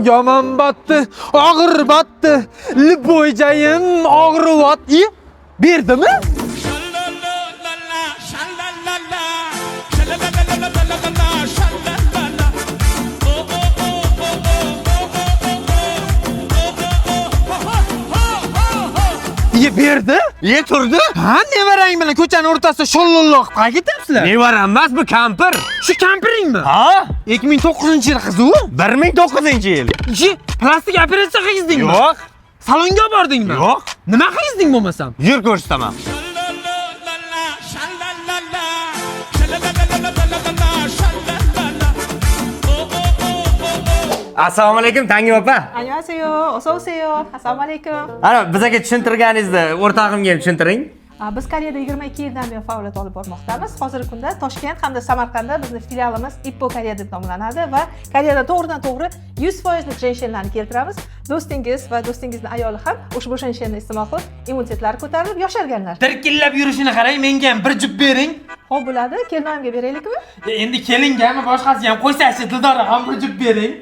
yomon batdi, og'ir batdi. Liboyjayim og'riryapti. Berdimi? Berdi? Ye turdi? Ha, nevarang bilan ko'chaning o'rtasida shollolloq qilib ketyapsizlar. Nevaram emas, bu kampir. Shu kampiringmi? Ha? 2009-yil qizu? 1900-yil. Ishi plastik operatsiya qildingmi? Yo'q. Salonga olib bordingmi? Yo'q. Nima qilding bo'lmasam? Yur ko'rsataman. Assalomu alaykum, Tangi opa. Annyeonghaseyo, 어서 오세요. Assalomu alaykum. Ana, bizga tushuntirganingizni o'rtog'imga ham tushuntiring. Biz Koreyada 22 yildan beri faoliyat olib bormoqdamiz. Hozirgi kunda Toshkent hamda Samarqandda bizning filialimiz Ippo Koreya deb nomlanadi va Koreyada to'g'ridan-to'g'ri 100% jenshenlarni keltiramiz. Do'stingiz va do'stingizning ayoli ham ushbu jenshenni iste'mol qilib, immunitetlari ko'tarilib yosharganlar. Dirkillab yurishini qarang, menga ham bir jup bering. Xo'p bo'ladi, kelinoyimga beraylikmi? Endi kelingami, boshqasi ham qo'ysangchi, Dildora ham bir jup bering.